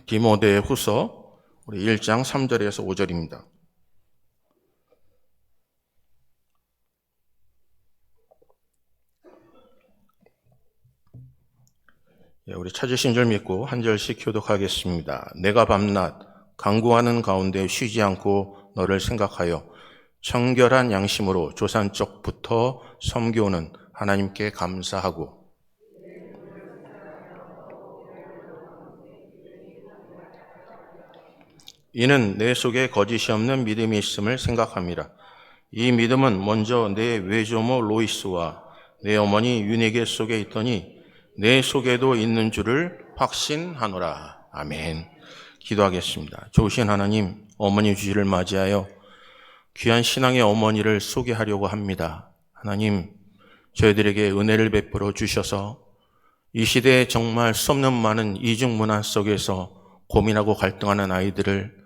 디모데 후서 우리 1장 3절에서 5절입니다. 우리 찾으신 줄 믿고 한 절씩 교독하겠습니다. 내가 밤낮 간구하는 가운데 쉬지 않고 너를 생각하여 청결한 양심으로 조산적부터 섬겨오는 하나님께 감사하고, 이는 내 속에 거짓이 없는 믿음이 있음을 생각합니다. 이 믿음은 먼저 내 외조모 로이스와 내 어머니 유니게 속에 있더니 내 속에도 있는 줄을 확신하노라. 아멘. 기도하겠습니다. 좋으신 하나님, 어머니 주일을 맞이하여 귀한 신앙의 어머니를 소개하려고 합니다. 하나님, 저희들에게 은혜를 베풀어 주셔서 이 시대에 정말 수없는 많은 이중문화 속에서 고민하고 갈등하는 아이들을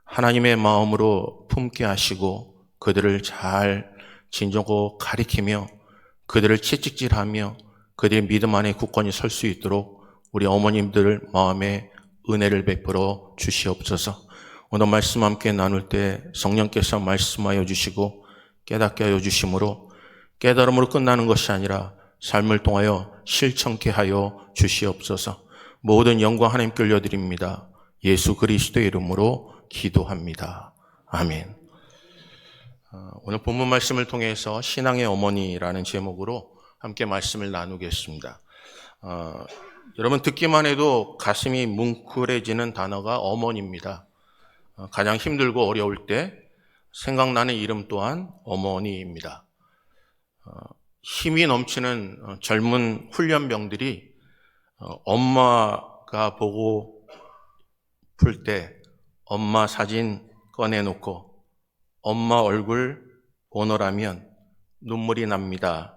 하나님의 마음으로 품게 하시고 그들을 잘 진정하고 가리키며 그들을 채찍질하며 그들의 믿음 안에 굳건히 설 수 있도록 우리 어머님들 마음에 은혜를 베풀어 주시옵소서. 오늘 말씀 함께 나눌 때 성령께서 말씀하여 주시고 깨닫게 하여 주심으로 깨달음으로 끝나는 것이 아니라 삶을 통하여 실천케 하여 주시옵소서. 모든 영광 하나님께 올려드립니다. 예수 그리스도의 이름으로 기도합니다. 아멘. 오늘 본문 말씀을 통해서 신앙의 어머니라는 제목으로 함께 말씀을 나누겠습니다. 여러분 듣기만 해도 가슴이 뭉클해지는 단어가 어머니입니다. 가장 힘들고 어려울 때 생각나는 이름 또한 어머니입니다. 힘이 넘치는 젊은 훈련병들이 엄마가 보고 풀 때 엄마 사진 꺼내놓고 엄마 얼굴 보노라면 눈물이 납니다.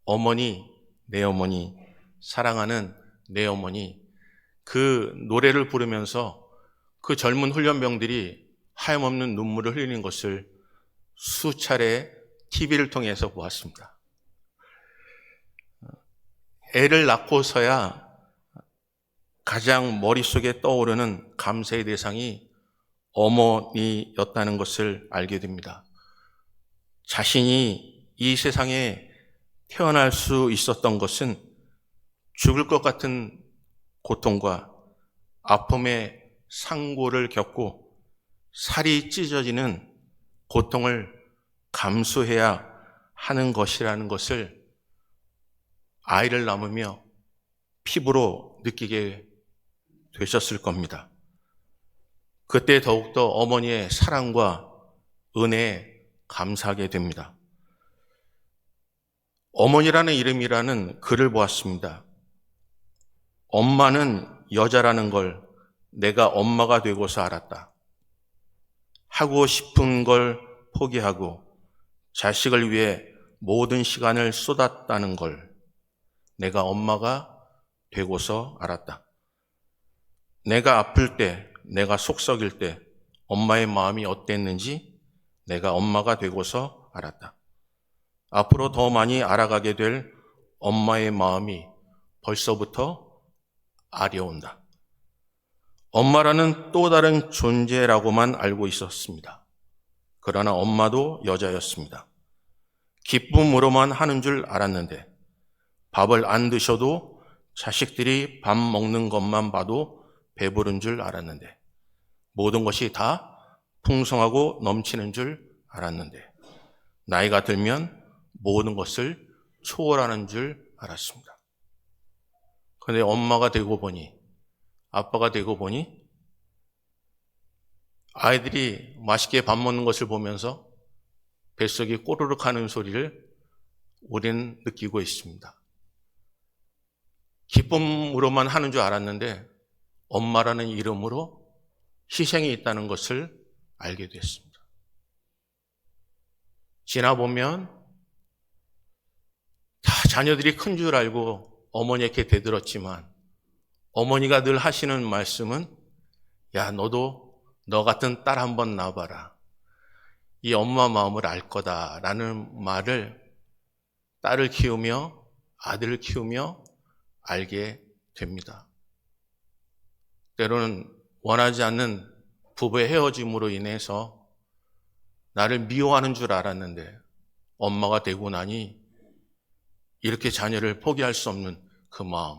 어머니, 내 어머니, 사랑하는 내 어머니, 그 노래를 부르면서 그 젊은 훈련병들이 하염없는 눈물을 흘리는 것을 수차례 TV를 통해서 보았습니다. 애를 낳고서야 가장 머릿속에 떠오르는 감사의 대상이 어머니였다는 것을 알게 됩니다. 자신이 이 세상에 태어날 수 있었던 것은 죽을 것 같은 고통과 아픔의 상고를 겪고 살이 찢어지는 고통을 감수해야 하는 것이라는 것을 아이를 낳으며 피부로 느끼게 되셨을 겁니다. 그때 더욱더 어머니의 사랑과 은혜에 감사하게 됩니다. 어머니라는 이름이라는 글을 보았습니다. 엄마는 여자라는 걸 내가 엄마가 되고서 알았다. 하고 싶은 걸 포기하고 자식을 위해 모든 시간을 쏟았다는 걸 내가 엄마가 되고서 알았다. 내가 아플 때, 내가 속 썩일 때 엄마의 마음이 어땠는지 내가 엄마가 되고서 알았다. 앞으로 더 많이 알아가게 될 엄마의 마음이 벌써부터 아려온다. 엄마라는 또 다른 존재라고만 알고 있었습니다. 그러나 엄마도 여자였습니다. 기쁨으로만 하는 줄 알았는데 밥을 안 드셔도 자식들이 밥 먹는 것만 봐도 배부른 줄 알았는데 모든 것이 다 풍성하고 넘치는 줄 알았는데 나이가 들면 모든 것을 초월하는 줄 알았습니다. 그런데 엄마가 되고 보니 아빠가 되고 보니 아이들이 맛있게 밥 먹는 것을 보면서 뱃속이 꼬르륵 하는 소리를 우리는 느끼고 있습니다. 기쁨으로만 하는 줄 알았는데 엄마라는 이름으로 희생이 있다는 것을 알게 됐습니다. 지나보면 다 자녀들이 큰 줄 알고 어머니에게 대들었지만 어머니가 늘 하시는 말씀은 야, 너도 너 같은 딸 한번 낳아봐라. 이 엄마 마음을 알 거다라는 말을 딸을 키우며 아들을 키우며 알게 됩니다. 때로는 원하지 않는 부부의 헤어짐으로 인해서 나를 미워하는 줄 알았는데 엄마가 되고 나니 이렇게 자녀를 포기할 수 없는 그 마음.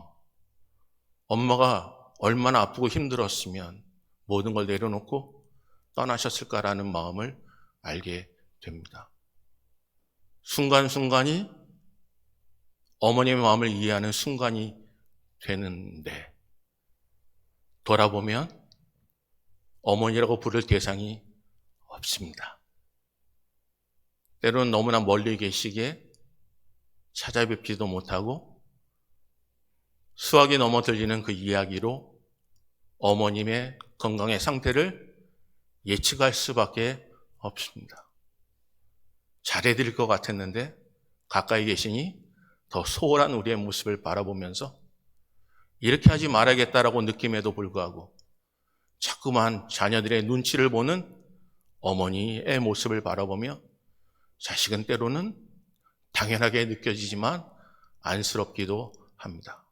엄마가 얼마나 아프고 힘들었으면 모든 걸 내려놓고 떠나셨을까라는 마음을 알게 됩니다. 순간순간이 어머님의 마음을 이해하는 순간이 되는데 돌아보면 어머니라고 부를 대상이 없습니다. 때로는 너무나 멀리 계시기에 찾아뵙지도 못하고 수학이 넘어 들리는 그 이야기로 어머님의 건강의 상태를 예측할 수밖에 없습니다. 잘해드릴 것 같았는데 가까이 계시니 더 소홀한 우리의 모습을 바라보면서 이렇게 하지 말아야겠다라고 느낌에도 불구하고 자꾸만 자녀들의 눈치를 보는 어머니의 모습을 바라보며 자식은 때로는 당연하게 느껴지지만 안쓰럽기도 합니다.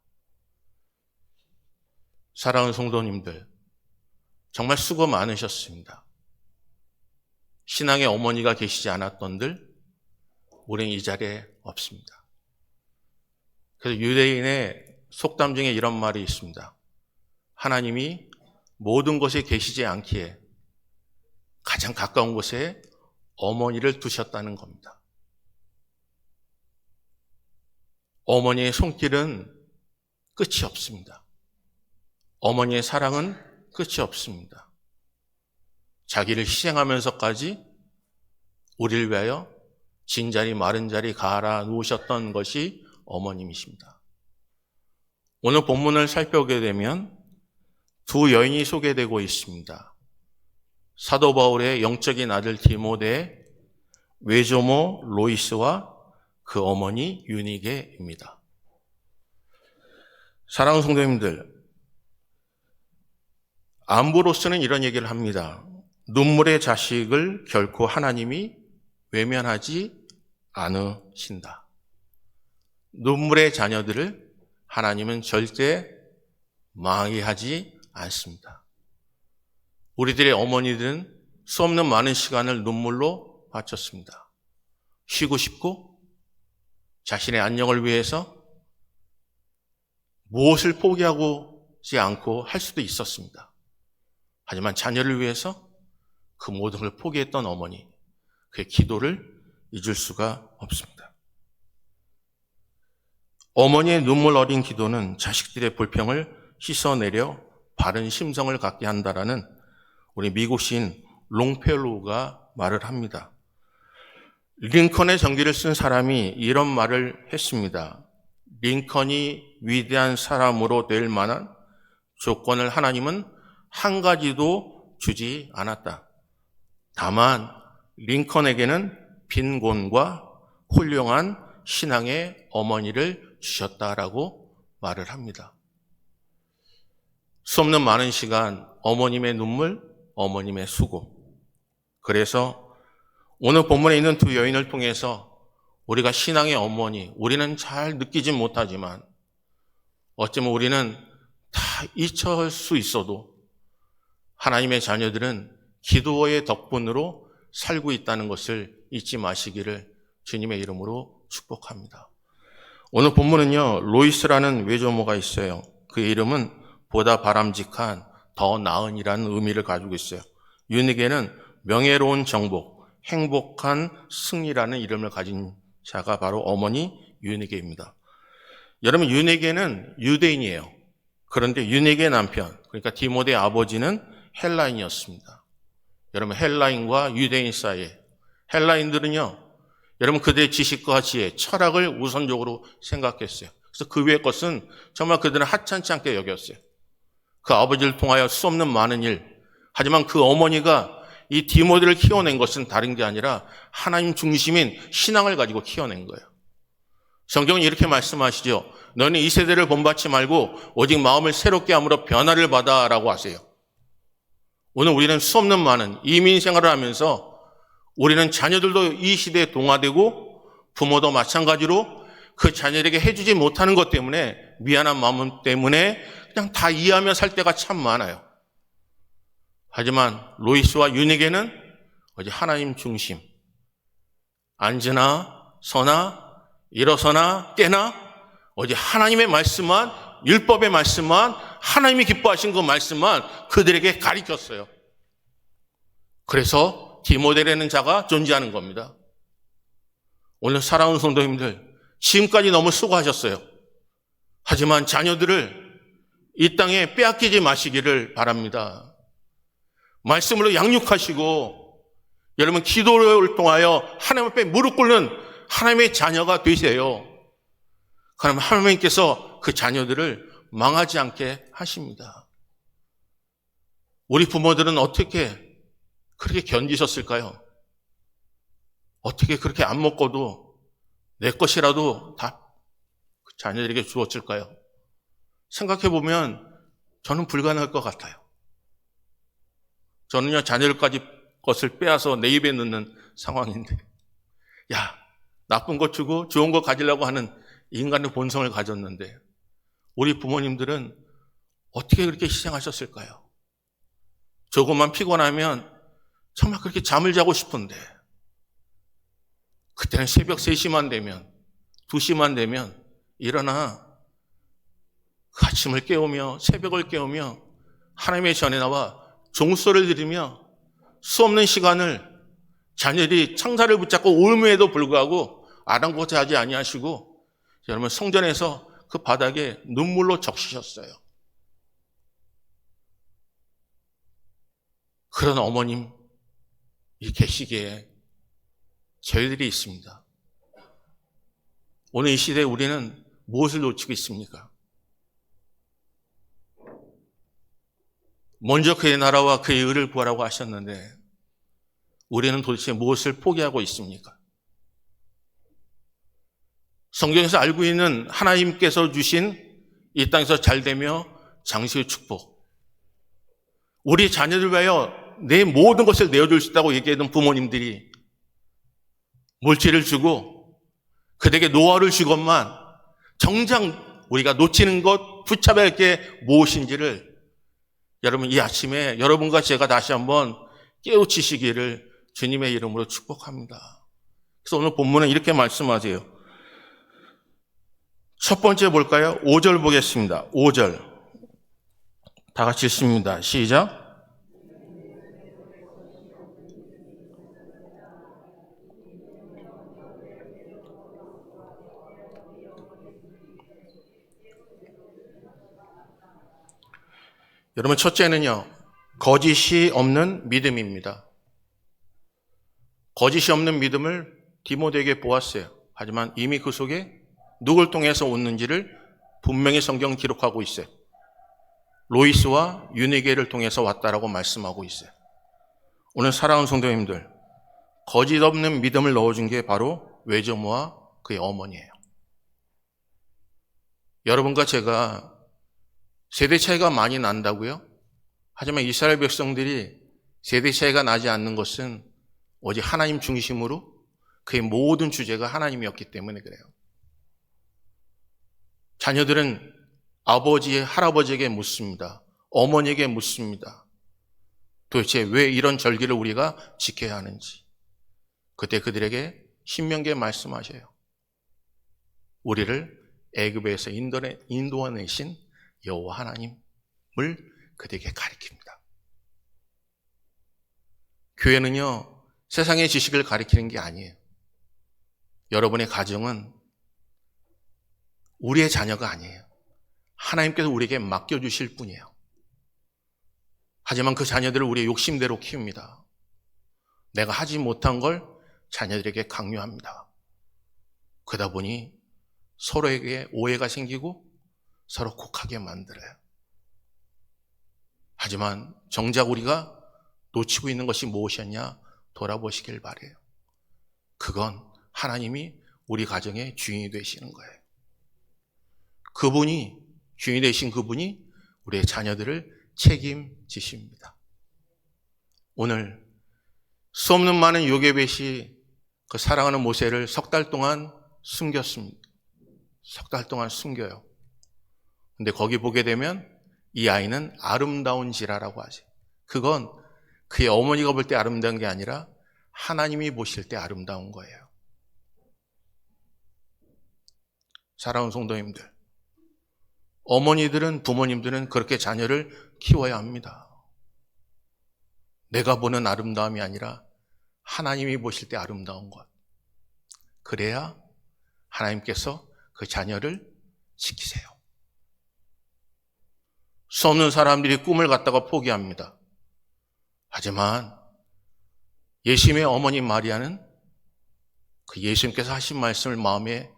사랑하는 성도님들, 정말 수고 많으셨습니다. 신앙의 어머니가 계시지 않았던들 우리는 이 자리에 없습니다. 그래서 유대인의 속담 중에 이런 말이 있습니다. 하나님이 모든 곳에 계시지 않기에 가장 가까운 곳에 어머니를 두셨다는 겁니다. 어머니의 손길은 끝이 없습니다. 어머니의 사랑은 끝이 없습니다. 자기를 희생하면서까지 우리를 위하여 진자리 마른 자리 갈아 놓으셨던 것이 어머님이십니다. 오늘 본문을 살펴보게 되면 두 여인이 소개되고 있습니다. 사도 바울의 영적인 아들 디모데의 외조모 로이스와 그 어머니 유니게입니다. 사랑하는 성도님들, 암브로스는 이런 얘기를 합니다. 눈물의 자식을 결코 하나님이 외면하지 않으신다. 눈물의 자녀들을 하나님은 절대 망하게 하지 않습니다. 우리들의 어머니들은 수없는 많은 시간을 눈물로 바쳤습니다. 쉬고 싶고 자신의 안녕을 위해서 무엇을 포기하지 않고 할 수도 있었습니다. 하지만 자녀를 위해서 그 모든 걸 포기했던 어머니, 그의 기도를 잊을 수가 없습니다. 어머니의 눈물 어린 기도는 자식들의 불평을 씻어내려 바른 심성을 갖게 한다라는 우리 미국 시인 롱펠로우가 말을 합니다. 링컨의 전기를 쓴 사람이 이런 말을 했습니다. 링컨이 위대한 사람으로 될 만한 조건을 하나님은 한 가지도 주지 않았다. 다만 링컨에게는 빈곤과 훌륭한 신앙의 어머니를 주셨다라고 말을 합니다. 수없는 많은 시간 어머님의 눈물, 어머님의 수고. 그래서 오늘 본문에 있는 두 여인을 통해서 우리가 신앙의 어머니, 우리는 잘 느끼진 못하지만 어쩌면 우리는 다 잊혀질 수 있어도 하나님의 자녀들은 기도의 덕분으로 살고 있다는 것을 잊지 마시기를 주님의 이름으로 축복합니다. 오늘 본문은요, 로이스라는 외조모가 있어요. 그의 이름은 보다 바람직한, 더 나은이라는 의미를 가지고 있어요. 유니게는 명예로운 정복, 행복한 승리라는 이름을 가진 자가 바로 어머니 유니게입니다. 여러분, 유니게는 유대인이에요. 그런데 유니게의 남편, 그러니까 디모데의 아버지는 헬라인이었습니다. 여러분, 헬라인과 유대인 사이에, 헬라인들은요, 여러분 그들의 지식과 지혜, 철학을 우선적으로 생각했어요. 그래서 그 외의 것은 정말 그들은 하찮지 않게 여겼어요. 그 아버지를 통하여 수없는 많은 일, 하지만 그 어머니가 이 디모데를 키워낸 것은 다른 게 아니라 하나님 중심인 신앙을 가지고 키워낸 거예요. 성경은 이렇게 말씀하시죠. 너는 이 세대를 본받지 말고 오직 마음을 새롭게 함으로 변화를 받아라고 하세요. 오늘 우리는 수없는 많은 이민 생활을 하면서 우리는 자녀들도 이 시대에 동화되고 부모도 마찬가지로 그 자녀에게 해주지 못하는 것 때문에 미안한 마음 때문에 그냥 다 이해하며 살 때가 참 많아요. 하지만 로이스와 유닉에는 어제 하나님 중심, 앉으나 서나 일어서나 깨나 어제 하나님의 말씀만, 율법의 말씀만, 하나님이 기뻐하신 그 말씀만 그들에게 가르쳤어요. 그래서 디모데라는 자가 존재하는 겁니다. 오늘 사랑하는 성도님들, 지금까지 너무 수고하셨어요. 하지만 자녀들을 이 땅에 빼앗기지 마시기를 바랍니다. 말씀으로 양육하시고 여러분 기도를 통하여 하나님 앞에 무릎 꿇는 하나님의 자녀가 되세요. 그럼 하나님께서 그 자녀들을 망하지 않게 하십니다. 우리 부모들은 어떻게 그렇게 견디셨을까요? 어떻게 그렇게 안 먹고도 내 것이라도 다 자녀들에게 주었을까요? 생각해보면 저는 불가능할 것 같아요. 저는요, 자녀들까지 것을 빼앗아 내 입에 넣는 상황인데, 야, 나쁜 것 주고 좋은 거 가지려고 하는 인간의 본성을 가졌는데, 우리 부모님들은 어떻게 그렇게 희생하셨을까요? 조금만 피곤하면 정말 그렇게 잠을 자고 싶은데, 그때는 새벽 3시만 되면, 2시만 되면 일어나 아침을 깨우며 새벽을 깨우며 하나님의 전에 나와 종소를 들으며 수없는 시간을 자녀들이 창사를 붙잡고 울음에도 불구하고 아랑곳하지 아니하시고 여러분 성전에서 그 바닥에 눈물로 적시셨어요. 그런 어머님 이 계시기에 저희들이 있습니다. 오늘 이 시대에 우리는 무엇을 놓치고 있습니까? 먼저 그의 나라와 그의 의를 구하라고 하셨는데 우리는 도대체 무엇을 포기하고 있습니까? 성경에서 알고 있는 하나님께서 주신 이 땅에서 잘되며 장수의 축복, 우리 자녀들 위하여 내 모든 것을 내어줄 수 있다고 얘기했던 부모님들이 물질을 주고 그들에게 노하우를 주건만 정작 우리가 놓치는 것, 붙잡아야 할 게 무엇인지를 여러분 이 아침에 여러분과 제가 다시 한번 깨우치시기를 주님의 이름으로 축복합니다. 그래서 오늘 본문은 이렇게 말씀하세요. 첫 번째 볼까요? 5절 보겠습니다. 5절 다 같이 읽습니다. 시작. 여러분 첫째는요, 거짓이 없는 믿음입니다. 거짓이 없는 믿음을 디모데에게 보았어요. 하지만 이미 그 속에 누굴 통해서 오는지를 분명히 성경은 기록하고 있어요. 로이스와 유니게를 통해서 왔다라고 말씀하고 있어요. 오늘 사랑하는 성도님들, 거짓 없는 믿음을 넣어준 게 바로 외조모와 그의 어머니예요. 여러분과 제가 세대 차이가 많이 난다고요? 하지만 이스라엘 백성들이 세대 차이가 나지 않는 것은 오직 하나님 중심으로 그의 모든 주제가 하나님이었기 때문에 그래요. 자녀들은 아버지, 할아버지에게 묻습니다. 어머니에게 묻습니다. 도대체 왜 이런 절기를 우리가 지켜야 하는지. 그때 그들에게 신명기에 말씀하셔요. 우리를 애굽에서 인도해내신 여호와 하나님을 그들에게 가리킵니다. 교회는요, 세상의 지식을 가리키는 게 아니에요. 여러분의 가정은 우리의 자녀가 아니에요. 하나님께서 우리에게 맡겨주실 뿐이에요. 하지만 그 자녀들을 우리의 욕심대로 키웁니다. 내가 하지 못한 걸 자녀들에게 강요합니다. 그러다 보니 서로에게 오해가 생기고 서로 곡하게 만들어요. 하지만 정작 우리가 놓치고 있는 것이 무엇이었냐 돌아보시길 바라요. 그건 하나님이 우리 가정의 주인이 되시는 거예요. 그분이 주인이 되신 그분이 우리의 자녀들을 책임지십니다. 오늘 수없는 많은 요게벳이 그 사랑하는 모세를 석 달 동안 숨겼습니다. 석 달 동안 숨겨요. 근데 거기 보게 되면 이 아이는 아름다운지라라고 하죠. 그건 그의 어머니가 볼 때 아름다운 게 아니라 하나님이 보실 때 아름다운 거예요. 사랑하는 성도님들, 어머니들은, 부모님들은 그렇게 자녀를 키워야 합니다. 내가 보는 아름다움이 아니라 하나님이 보실 때 아름다운 것. 그래야 하나님께서 그 자녀를 지키세요. 수 없는 사람들이 꿈을 갖다가 포기합니다. 하지만 예수님의 어머니 마리아는 그 예수님께서 하신 말씀을 마음에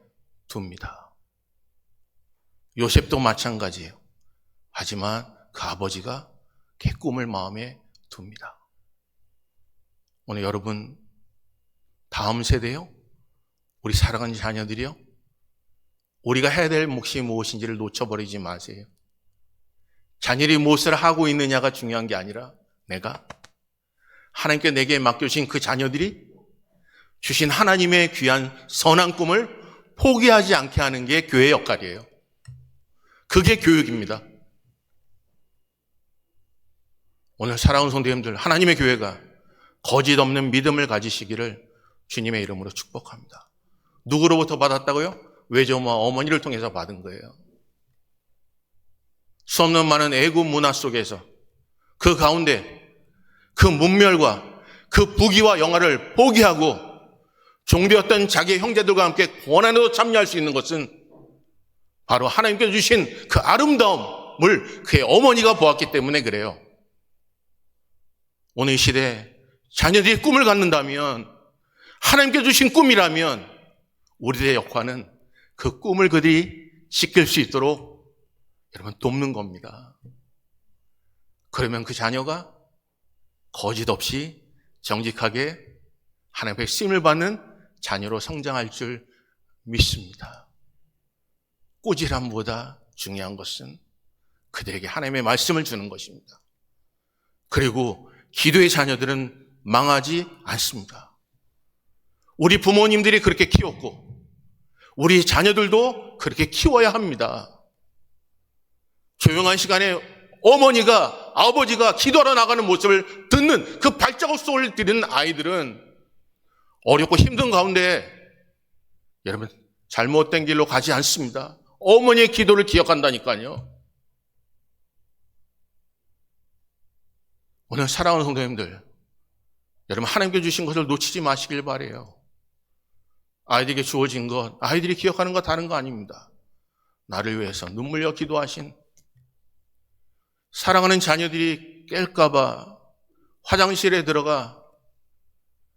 둡니다. 요셉도 마찬가지예요. 하지만 그 아버지가 그 꿈을 마음에 둡니다. 오늘 여러분, 다음 세대요, 우리 사랑하는 자녀들이요, 우리가 해야 될 몫이 무엇인지를 놓쳐버리지 마세요. 자녀들이 무엇을 하고 있느냐가 중요한 게 아니라 내가 하나님께 내게 맡겨주신 그 자녀들이 주신 하나님의 귀한 선한 꿈을 포기하지 않게 하는 게 교회의 역할이에요. 그게 교육입니다. 오늘 사랑하는 성도님들, 하나님의 교회가 거짓 없는 믿음을 가지시기를 주님의 이름으로 축복합니다. 누구로부터 받았다고요? 외조모와 어머니를 통해서 받은 거예요. 수 없는 많은 애국 문화 속에서 그 가운데 그 문멸과 그 부귀와 영화를 포기하고 종되었던 자기의 형제들과 함께 고난에도 참여할 수 있는 것은 바로 하나님께서 주신 그 아름다움을 그의 어머니가 보았기 때문에 그래요. 오늘 이 시대에 자녀들이 꿈을 갖는다면, 하나님께 주신 꿈이라면 우리들의 역할은 그 꿈을 그들이 지킬 수 있도록 여러분 돕는 겁니다. 그러면 그 자녀가 거짓 없이 정직하게 하나님의 쓰임을 받는 자녀로 성장할 줄 믿습니다. 꾸지람보다 중요한 것은 그들에게 하나님의 말씀을 주는 것입니다. 그리고 기도의 자녀들은 망하지 않습니다. 우리 부모님들이 그렇게 키웠고 우리 자녀들도 그렇게 키워야 합니다. 조용한 시간에 어머니가, 아버지가 기도하러 나가는 모습을 듣는 그 발자국 소리를 들은 아이들은 어렵고 힘든 가운데 여러분 잘못된 길로 가지 않습니다. 어머니의 기도를 기억한다니까요. 오늘 사랑하는 성도님들, 여러분 하나님께 주신 것을 놓치지 마시길 바라요. 아이들에게 주어진 것, 아이들이 기억하는 것 다른 거 아닙니다. 나를 위해서 눈물려 기도하신, 사랑하는 자녀들이 깰까봐 화장실에 들어가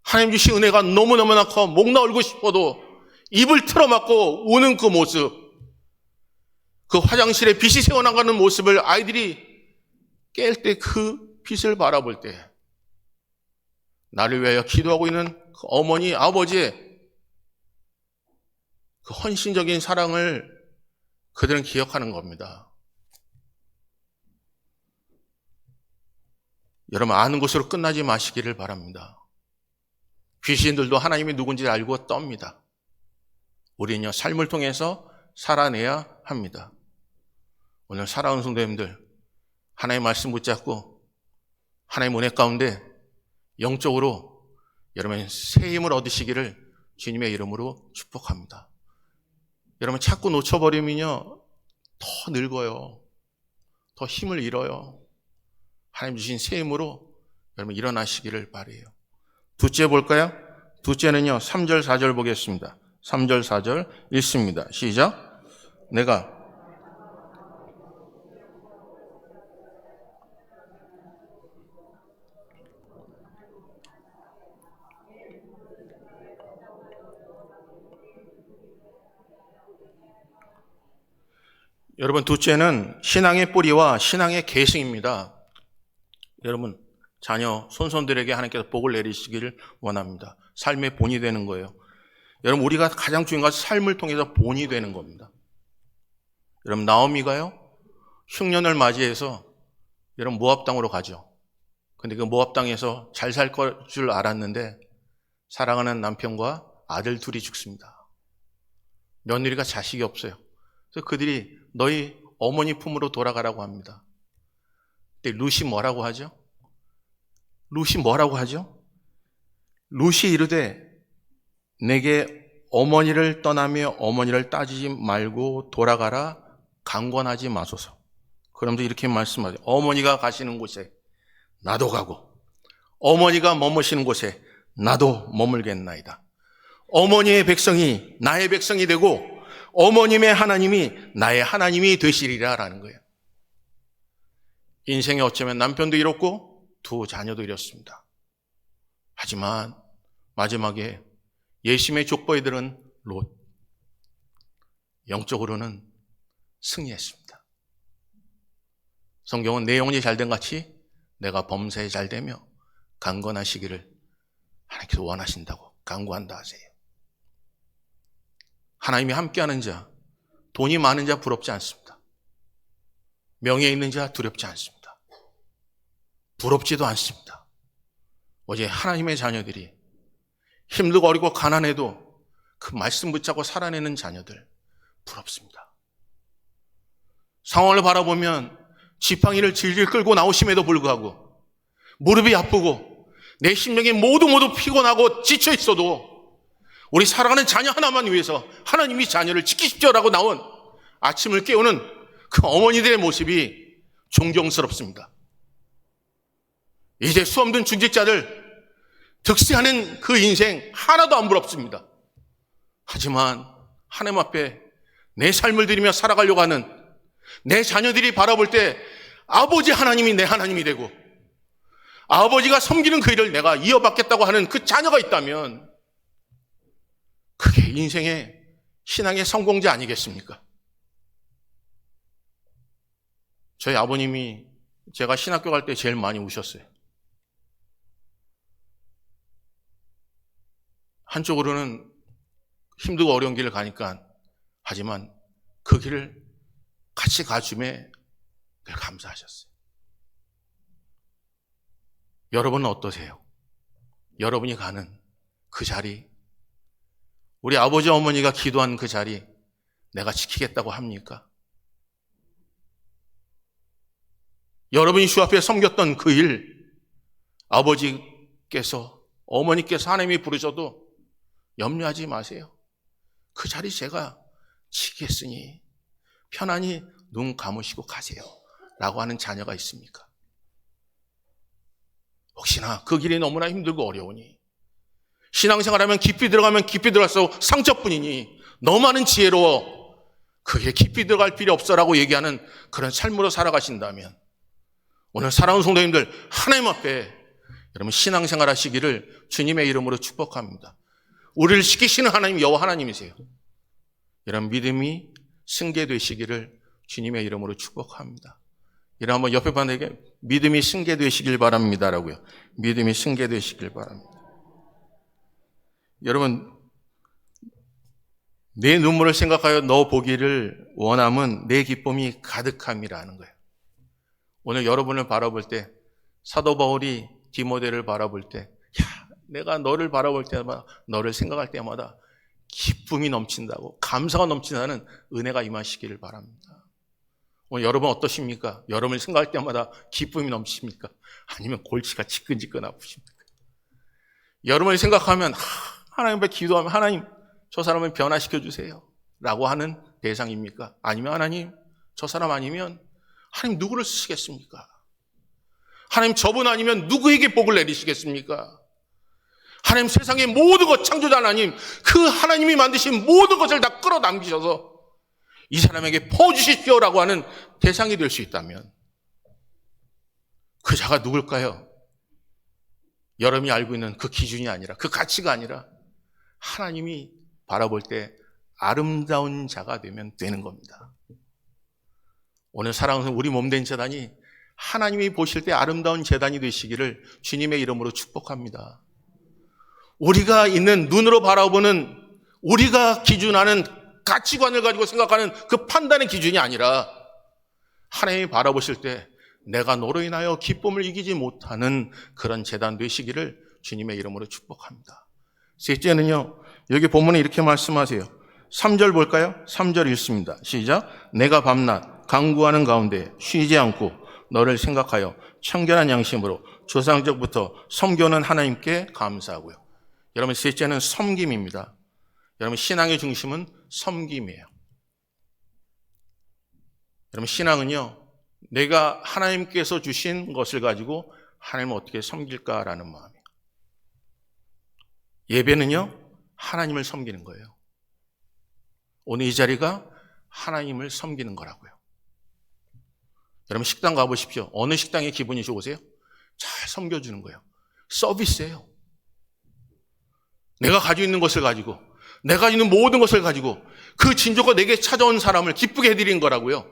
하나님 주신 은혜가 너무너무나 커 목 나올고 싶어도 입을 틀어막고 우는 그 모습, 그 화장실에 빛이 새어나가는 모습을 아이들이 깰 때, 그 빛을 바라볼 때 나를 위하여 기도하고 있는 그 어머니, 아버지의 그 헌신적인 사랑을 그들은 기억하는 겁니다. 여러분 아는 것으로 끝나지 마시기를 바랍니다. 귀신들도 하나님이 누군지 알고 떱니다. 우리는요 삶을 통해서 살아내야 합니다. 오늘 사랑하는 성도님들, 하나님의 말씀 붙잡고 하나님의 은혜 가운데 영적으로 여러분 새 힘을 얻으시기를 주님의 이름으로 축복합니다. 여러분 자꾸 놓쳐버리면요 더 늙어요. 더 힘을 잃어요. 하나님 주신 새 힘으로 여러분 일어나시기를 바라요. 둘째 볼까요? 둘째는요 3절 4절 보겠습니다. 3절 4절 읽습니다. 시작. 내가 여러분 둘째는 신앙의 뿌리와 신앙의 계승입니다. 여러분 자녀, 손손들에게 하나님께서 복을 내리시기를 원합니다. 삶의 본이 되는 거예요. 여러분 우리가 가장 중요한 것은 삶을 통해서 본이 되는 겁니다. 여러분 나오미가요 흉년을 맞이해서 여러분 모압 땅으로 가죠. 근데 그 모압 땅에서 잘 살 줄 알았는데 사랑하는 남편과 아들 둘이 죽습니다. 며느리가 자식이 없어요. 그래서 그들이 너희 어머니 품으로 돌아가라고 합니다. 근데 룻이 뭐라고 하죠? 룻이 뭐라고 하죠? 룻이 이르되 내게 어머니를 떠나며 어머니를 따지지 말고 돌아가라, 강권하지 마소서. 그러면서 이렇게 말씀하죠. 어머니가 가시는 곳에 나도 가고 어머니가 머무시는 곳에 나도 머물겠나이다. 어머니의 백성이 나의 백성이 되고 어머님의 하나님이 나의 하나님이 되시리라 라는 거예요. 인생에 어쩌면 남편도 잃었고 두 자녀도 잃었습니다. 하지만 마지막에 예심의 족보이들은 롯, 영적으로는 승리했습니다. 성경은 내 영혼이 잘된 같이 내가 범사에 잘되며 강건하시기를 하나님께서 원하신다고 강구한다 하세요. 하나님이 함께하는 자, 돈이 많은 자 부럽지 않습니다. 명예 있는 자 두렵지 않습니다. 부럽지도 않습니다. 어제 하나님의 자녀들이 힘들고 어리고 가난해도 그 말씀 붙잡고 살아내는 자녀들 부럽습니다. 상황을 바라보면 지팡이를 질질 끌고 나오심에도 불구하고 무릎이 아프고 내 심령이 모두 피곤하고 지쳐 있어도 우리 사랑하는 자녀 하나만 위해서 하나님이 자녀를 지키십시오라고 나온 아침을 깨우는 그 어머니들의 모습이 존경스럽습니다. 이제 수험든 중직자들 득세하는 그 인생 하나도 안 부럽습니다. 하지만 하나님 앞에 내 삶을 드리며 살아가려고 하는 내 자녀들이 바라볼 때 아버지 하나님이 내 하나님이 되고 아버지가 섬기는 그 일을 내가 이어받겠다고 하는 그 자녀가 있다면 그게 인생의 신앙의 성공자 아니겠습니까? 저희 아버님이 제가 신학교 갈 때 제일 많이 우셨어요. 한쪽으로는 힘들고 어려운 길을 가니까 하지만 그 길을 같이 가줌에 늘 감사하셨어요. 여러분은 어떠세요? 여러분이 가는 그 자리, 우리 아버지 어머니가 기도한 그 자리 내가 지키겠다고 합니까? 여러분이 주 앞에 섬겼던 그 일, 아버지께서 어머니께서 하나님이 부르셔도 염려하지 마세요. 그 자리 제가 지키겠으니 편안히 눈 감으시고 가세요 라고 하는 자녀가 있습니까? 혹시나 그 길이 너무나 힘들고 어려우니 신앙생활하면 깊이 들어가면 깊이 들어갈수록 상처뿐이니 너무 많은 지혜로워 그게 깊이 들어갈 필요 없어라고 얘기하는 그런 삶으로 살아가신다면 오늘 사랑하는 성도님들 하나님 앞에 여러분 신앙생활 하시기를 주님의 이름으로 축복합니다. 우리를 지키시는 하나님 여호와 하나님이세요. 이런 믿음이 승계되시기를 주님의 이름으로 축복합니다. 이런 한번 옆에 분에게 믿음이 승계되시길 바랍니다라고요. 믿음이 승계되시길 바랍니다. 여러분 내 눈물을 생각하여 너 보기를 원함은 내 기쁨이 가득함이라는 거예요. 오늘 여러분을 바라볼 때 사도 바울이 디모데를 바라볼 때 내가 너를 바라볼 때마다 너를 생각할 때마다 기쁨이 넘친다고 감사가 넘친다는 은혜가 임하시기를 바랍니다. 오늘 여러분 어떠십니까? 여러분을 생각할 때마다 기쁨이 넘칩니까? 아니면 골치가 지끈지끈 아프십니까? 여러분을 생각하면 하나님 앞에 기도하면 하나님 저 사람을 변화시켜 주세요 라고 하는 대상입니까? 아니면 하나님 저 사람 아니면 하나님 누구를 쓰시겠습니까? 하나님 저분 아니면 누구에게 복을 내리시겠습니까? 하나님 세상의 모든 것 창조자 하나님 그 하나님이 만드신 모든 것을 다 끌어당기셔서 이 사람에게 퍼주십시오라고 하는 대상이 될 수 있다면 그 자가 누굴까요? 여러분이 알고 있는 그 기준이 아니라 그 가치가 아니라 하나님이 바라볼 때 아름다운 자가 되면 되는 겁니다. 오늘 사랑하는 우리 몸된 재단이 하나님이 보실 때 아름다운 재단이 되시기를 주님의 이름으로 축복합니다. 우리가 있는 눈으로 바라보는 우리가 기준하는 가치관을 가지고 생각하는 그 판단의 기준이 아니라 하나님이 바라보실 때 내가 너로 인하여 기쁨을 이기지 못하는 그런 재단 되시기를 주님의 이름으로 축복합니다. 셋째는요, 여기 본문에 이렇게 말씀하세요. 3절 볼까요? 3절 읽습니다. 시작. 내가 밤낮 간구하는 가운데 쉬지 않고 너를 생각하여 청결한 양심으로 조상적부터 섬겨는 하나님께 감사하고요. 여러분, 셋째는 섬김입니다. 여러분, 신앙의 중심은 섬김이에요. 여러분, 신앙은요, 내가 하나님께서 주신 것을 가지고 하나님을 어떻게 섬길까라는 마음이에요. 예배는요, 하나님을 섬기는 거예요. 오늘 이 자리가 하나님을 섬기는 거라고요. 여러분, 식당 가보십시오. 어느 식당에 기분이 좋으세요? 잘 섬겨주는 거예요. 서비스예요. 내가 가지고 있는 것을 가지고, 내가 가지고 있는 모든 것을 가지고 그 진조가 내게 찾아온 사람을 기쁘게 해드리는 거라고요.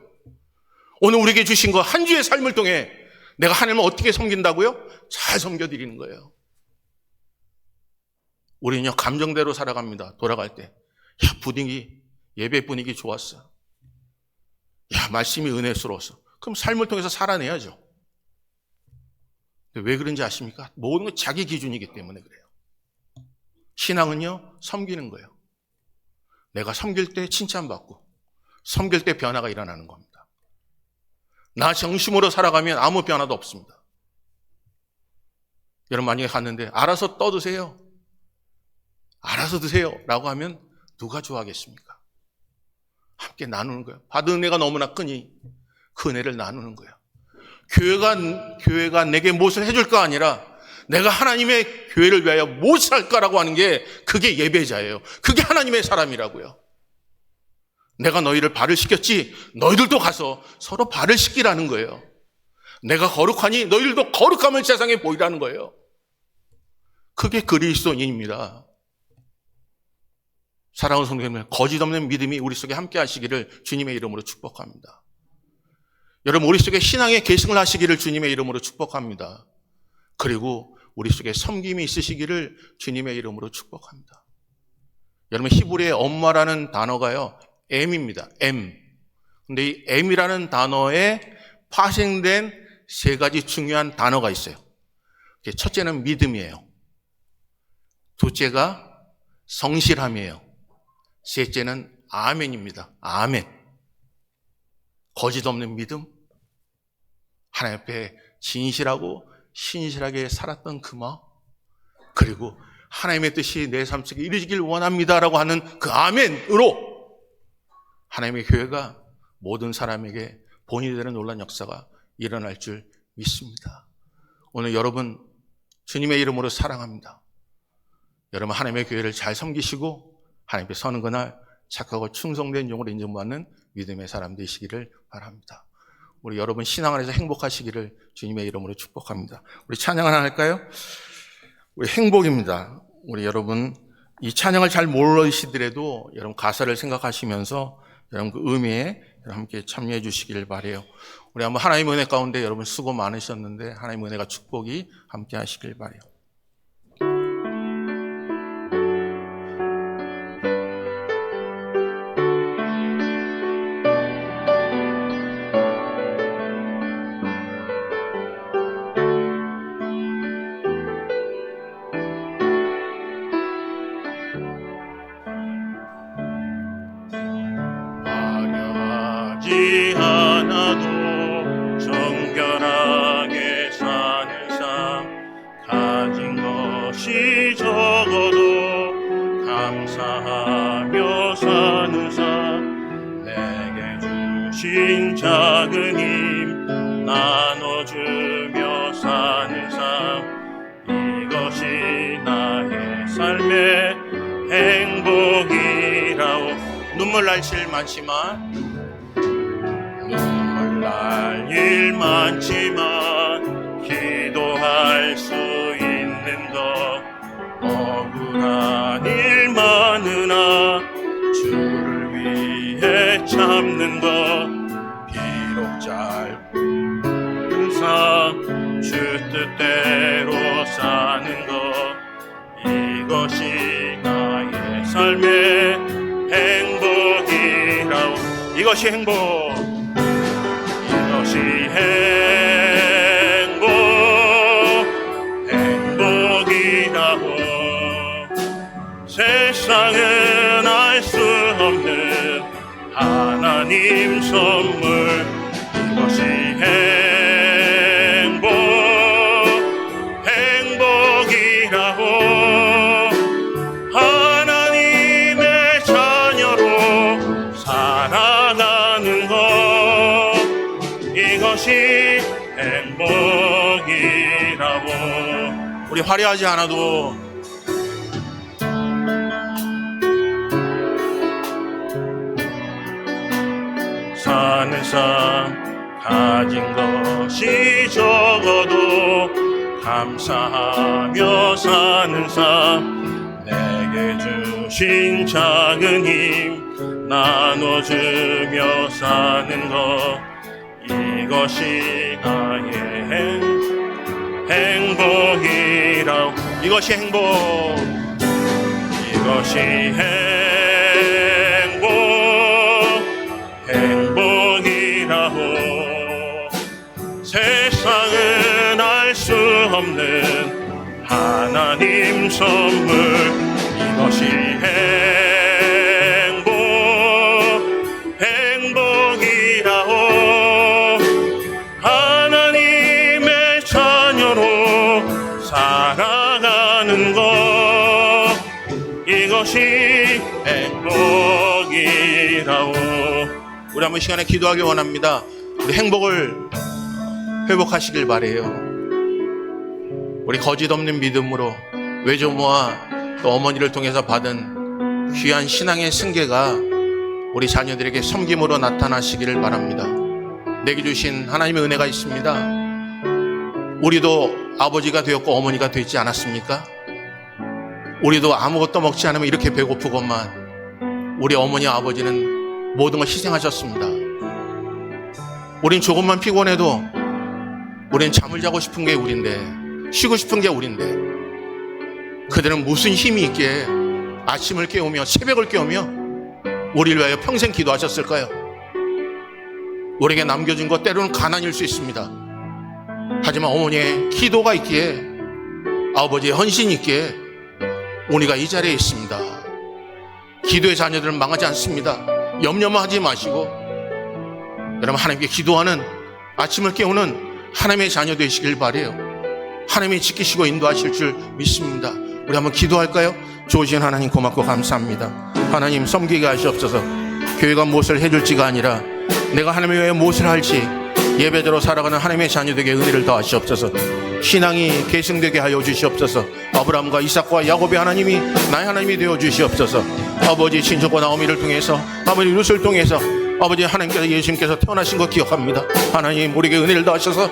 오늘 우리에게 주신 거 한 주의 삶을 통해 내가 하나님을 어떻게 섬긴다고요? 잘 섬겨드리는 거예요. 우리는요, 감정대로 살아갑니다. 돌아갈 때. 야, 분위기, 예배 분위기 좋았어. 야, 말씀이 은혜스러웠어. 그럼 삶을 통해서 살아내야죠. 왜 그런지 아십니까? 모든 건 자기 기준이기 때문에 그래요. 신앙은요, 섬기는 거예요. 내가 섬길 때 칭찬받고, 섬길 때 변화가 일어나는 겁니다. 나 정심으로 살아가면 아무 변화도 없습니다. 여러분, 만약에 갔는데 알아서 떠드세요, 알아서 드세요 라고 하면 누가 좋아하겠습니까? 함께 나누는 거예요. 받은 은혜가 너무나 크니 그 은혜를 나누는 거예요. 교회가 내게 무엇을 해줄까 아니라 내가 하나님의 교회를 위하여 무엇을 할까라고 하는 게, 그게 예배자예요. 그게 하나님의 사람이라고요. 내가 너희를 발을 씻겼지, 너희들도 가서 서로 발을 씻기라는 거예요. 내가 거룩하니 너희들도 거룩함을 세상에 보이라는 거예요. 그게 그리스도인입니다. 사랑하는 성도 여러분, 거짓 없는 믿음이 우리 속에 함께 하시기를 주님의 이름으로 축복합니다. 여러분, 우리 속에 신앙의 계승을 하시기를 주님의 이름으로 축복합니다. 그리고 우리 속에 섬김이 있으시기를 주님의 이름으로 축복합니다. 여러분, 히브리의 엄마라는 단어가요, M입니다. M. 근데 이 M이라는 단어에 파생된 세 가지 중요한 단어가 있어요. 첫째는 믿음이에요. 둘째가 성실함이에요. 셋째는 아멘입니다. 아멘. 거짓 없는 믿음, 하나님 앞에 진실하고 신실하게 살았던 그 마음, 그리고 하나님의 뜻이 내 삶 속에 이루어지길 원합니다라고 하는 그 아멘으로 하나님의 교회가 모든 사람에게 본이 되는 놀라운 역사가 일어날 줄 믿습니다. 오늘 여러분, 주님의 이름으로 사랑합니다. 여러분, 하나님의 교회를 잘 섬기시고 하나님께 서는 그날 착하고 충성된 종으로 인정받는 믿음의 사람 되시기를 바랍니다. 우리 여러분, 신앙 안에서 행복하시기를 주님의 이름으로 축복합니다. 우리 찬양 하나 할까요? 우리 행복입니다. 우리 여러분, 이 찬양을 잘 모르시더라도 여러분 가사를 생각하시면서 여러분 그 의미에 함께 참여해 주시기를 바라요. 우리 한번 하나님의 은혜 가운데 여러분 수고 많으셨는데 하나님의 은혜가 축복이 함께 하시길 바라요. 않아도 정결하게 사는 삶, 가진 것이 적어도 감사하며 사는 삶, 내게 주신 작은 힘 나눠주며 사는 삶, 이것이 나의 삶의 행복이라오. 눈물 날 일 많지만, 눈물 날 일 많지만 기도할 수 있는 것, 억울한 일 많으나 주를 위해 참는 것, 비록 짧은 삶 주 뜻대로 사는 것, 이것이 나의 삶의 행복이라오. 이것이 행복, 이것이 행복, 행복이라고. 세상은 알 수 없는 하나님 선물, 이것이 행복. 우리 화려하지 않아도 사는 삶 가진 것이 적어도 감사하며 사는 삶 내게 주신 작은 힘 나눠주며 사는 것 이것이 나의 행복이라고 이것이 행복 이것이 행복이라고 세상은 알 수 없는 하나님 선물 이것이 행복이라고 하나님의 자녀로 살아가는 것 이것이 행복이라고 우리 한번 시간에 기도하기 원합니다. 우리 행복을 회복하시길 바래요. 우리 거짓 없는 믿음으로 외조모와 또 어머니를 통해서 받은 귀한 신앙의 승계가 우리 자녀들에게 섬김으로 나타나시기를 바랍니다. 내게 주신 하나님의 은혜가 있습니다. 우리도 아버지가 되었고 어머니가 되지 않았습니까? 우리도 아무것도 먹지 않으면 이렇게 배고프건만 우리 어머니 아버지는 모든 걸 희생하셨습니다. 우린 조금만 피곤해도 우린 잠을 자고 싶은 게 우린데 쉬고 싶은 게 우린데 그들은 무슨 힘이 있기에 아침을 깨우며 새벽을 깨우며 우리를 위하여 평생 기도하셨을까요? 우리에게 남겨진 것 때로는 가난일 수 있습니다. 하지만 어머니의 기도가 있기에 아버지의 헌신이 있기에 우리가 이 자리에 있습니다. 기도의 자녀들은 망하지 않습니다. 염려만 하지 마시고 여러분 하나님께 기도하는 아침을 깨우는 하나님의 자녀 되시길 바라요. 하나님이 지키시고 인도하실 줄 믿습니다. 우리 한번 기도할까요? 좋으신 하나님 고맙고 감사합니다. 하나님 섬기게 하시옵소서. 교회가 무엇을 해줄지가 아니라 내가 하나님의 외에 무엇을 할지 예배대로 살아가는 하나님의 자녀들에게 은혜를 더하시옵소서. 신앙이 계승되게 하여 주시옵소서. 아브라함과 이삭과 야곱의 하나님이 나의 하나님이 되어 주시옵소서. 아버지 친척과 나오미를 통해서 아버지 룻을 통해서 아버지 하나님께서 예수님께서 태어나신 것 기억합니다. 하나님 우리에게 은혜를 더하셔서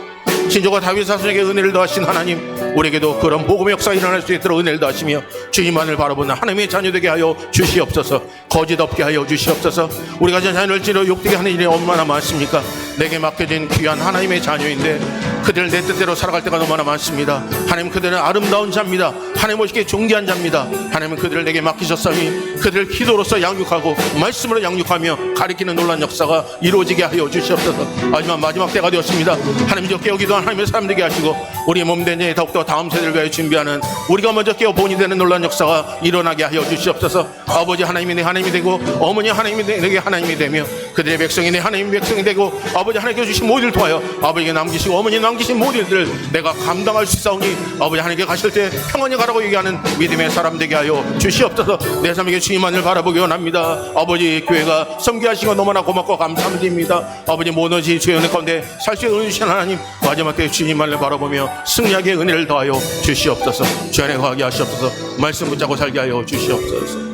친족과 다윗 사손에게 은혜를 더하신 하나님 우리에게도 그런 복음의 역사가 일어날 수 있도록 은혜를 더하시며 주님만을 바라보는 하나님의 자녀되게 하여 주시옵소서. 거짓 없게 하여 주시옵소서. 우리가 자녀를 찌르 욕되게 하는 일이 얼마나 많습니까? 내게 맡겨진 귀한 하나님의 자녀인데 그들을 내 뜻대로 살아갈 때가 너무나 많습니다. 하나님 그들은 아름다운 자입니다. 하나님 오시기에 존귀한 자입니다. 하나님은 그들을 내게 맡기셨으니 그들을 기도로서 양육하고 말씀으로 양육하며 가리키는 놀라운 역사가 이루어지게 하여 주시옵소서. 하지만 마지막 때가 되었습니다. 하나님 저 깨어 기도한 하나님의 사람 되게 하시고 우리의 몸된 자 더욱더 다음 세대를 위하여 준비하는 우리가 먼저 깨어 본이 되는 놀라운 역사가 일어나게 하여 주시옵소서. 아버지 하나님이 내 하나님이 되고 어머니 하나님이 내게 하나님이 되며 그들의 백성이 내 하나님의 백성이 되고 아버지 하나님께 주신 모든 일을 통하여 아버지에게 남기시고 어머니에 남기신 모든 일들을 내가 감당할 수 있사오니 아버지 하나님께 가실 때 평안히 가라고 얘기하는 믿음의 사람 되게 하여 주시옵소서. 내 삶에게 주님만을 바라보기 원합니다. 아버지 교회가 섬기하시고 너무나 고맙고 감사드립니다. 아버지 모든 것이 주의 은혜 가운데 살 수 있는 은혜 주신 하나님 마지막 때 주님만을 바라보며 승리하게 은혜를 더하여 주시옵소서. 주 안에 거하게 하시옵소서. 말씀 붙잡고 살게 하여 주시옵소서.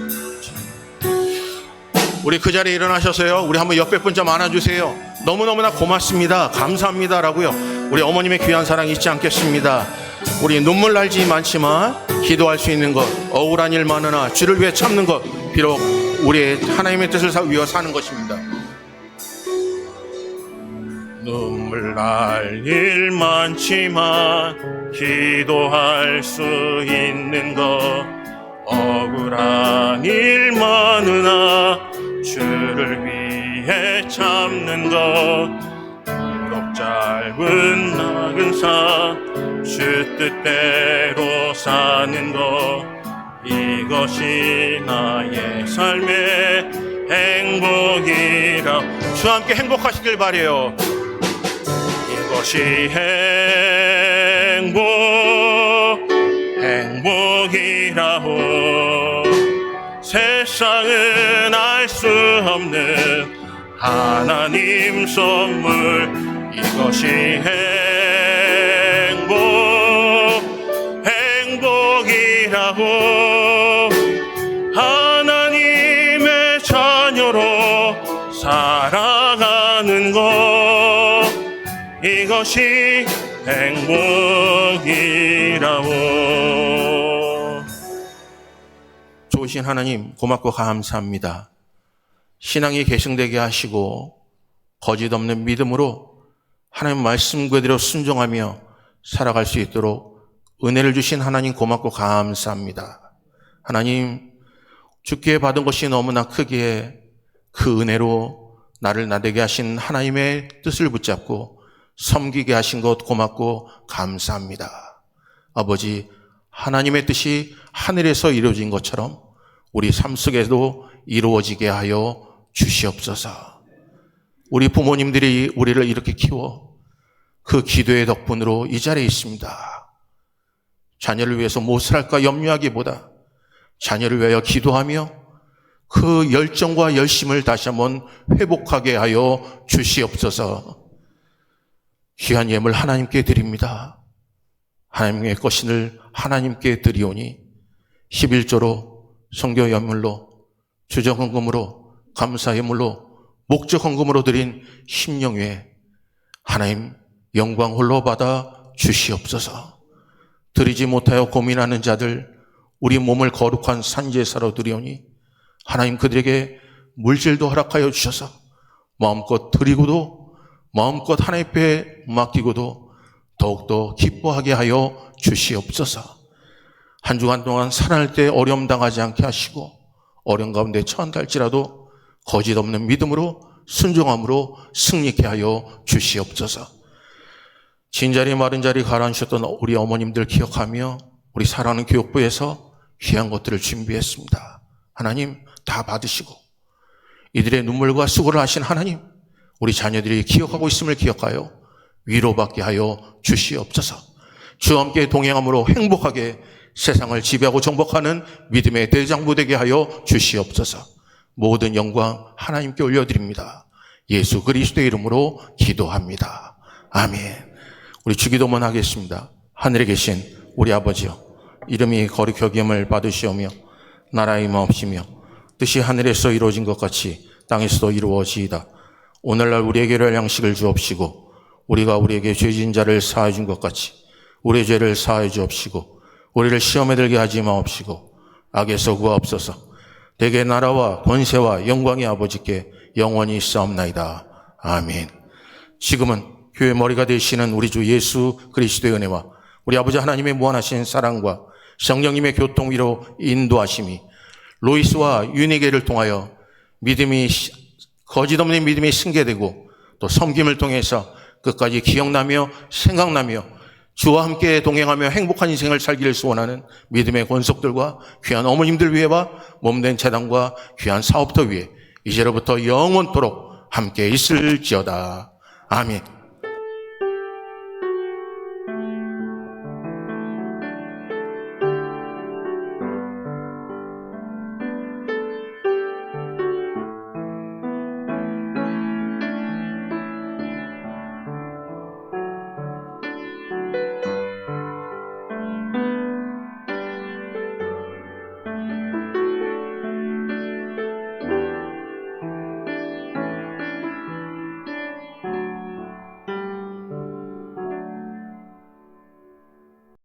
우리 그 자리에 일어나셔서요 우리 한번 옆에 분 좀 안아주세요. 너무너무나 고맙습니다 감사합니다라고요. 우리 어머님의 귀한 사랑 잊지 않겠습니다. 우리 눈물 날지 많지만 기도할 수 있는 것 억울한 일 많으나 주를 위해 참는 것 비록 우리의 하나님의 뜻을 위해 사는 것입니다. 눈물 날 일 많지만 기도할 수 있는 것 억울한 일 많으나 주를 위해 참는 것 비록 짧은 나근사 주 뜻대로 사는 것 이것이 나의 삶의 행복이라 주와 함께 행복하시길 바라요. 이것이 행복이라고 세상은 알 수 없는 하나님 선물 이것이 하나님의 자녀로 살아가는 것, 이것이 행복이라고. 좋으신 하나님, 고맙고 감사합니다. 신앙이 계승되게 하시고 거짓 없는 믿음으로 하나님 말씀 그대로 순종하며 살아갈 수 있도록 은혜를 주신 하나님 고맙고 감사합니다. 하나님, 주께 받은 것이 너무나 크기에 그 은혜로 나를 나되게 하신 하나님의 뜻을 붙잡고 섬기게 하신 것 고맙고 감사합니다. 아버지, 하나님의 뜻이 하늘에서 이루어진 것처럼 우리 삶 속에도 이루어지게 하여 주시옵소서. 우리 부모님들이 우리를 이렇게 키워 그 기도의 덕분으로 이 자리에 있습니다. 자녀를 위해서 무엇을 할까 염려하기보다 자녀를 위하여 기도하며 그 열정과 열심을 다시 한번 회복하게 하여 주시옵소서. 귀한 예물 하나님께 드립니다. 하나님의 것을 하나님께 드리오니 11조로 성교 예물로 주정헌금으로 감사 예물로 목적 헌금으로 드린 심령 외에 하나님 영광 홀로 받아 주시옵소서. 드리지 못하여 고민하는 자들, 우리 몸을 거룩한 산제사로 드리오니 하나님 그들에게 물질도 허락하여 주셔서 마음껏 드리고도 마음껏 하나님 앞에 맡기고도 더욱더 기뻐하게 하여 주시옵소서. 한 주간 동안 살아날 때 어려움 당하지 않게 하시고 어려움 가운데 처한달지라도 거짓 없는 믿음으로 순종함으로 승리케 하여 주시옵소서. 진자리 마른 자리 가라앉으셨던 우리 어머님들 기억하며 우리 사랑하는 교육부에서 귀한 것들을 준비했습니다. 하나님 다 받으시고 이들의 눈물과 수고를 하신 하나님, 우리 자녀들이 기억하고 있음을 기억하여 위로받게 하여 주시옵소서. 주와 함께 동행함으로 행복하게 세상을 지배하고 정복하는 믿음의 대장부 되게 하여 주시옵소서. 모든 영광 하나님께 올려드립니다. 예수 그리스도의 이름으로 기도합니다. 아멘. 우리 주기도문 하겠습니다. 하늘에 계신 우리 아버지여, 이름이 거룩히 여김을 받으시오며 나라의 임하옵시며 뜻이 하늘에서 이루어진 것 같이 땅에서도 이루어지이다. 오늘날 우리에게 할 양식을 주옵시고 우리가 우리에게 죄진 자를 사하여 준 것 같이 우리의 죄를 사하여 주옵시고 우리를 시험에 들게 하지 마옵시고 악에서 구하옵소서. 대개 나라와 권세와 영광이 아버지께 영원히 있사옵나이다. 아멘. 지금은 교회 머리가 되시는 우리 주 예수 그리스도의 은혜와 우리 아버지 하나님의 무한하신 사랑과 성령님의 교통위로 인도하심이 로이스와 유니게를 통하여 믿음이 거짓 없는 믿음이 승계되고 또 섬김을 통해서 끝까지 기억나며 생각나며 주와 함께 동행하며 행복한 인생을 살기를 소원하는 믿음의 권속들과 귀한 어머님들 위에와 몸된 재단과 귀한 사업터 위에 이제로부터 영원토록 함께 있을지어다. 아멘.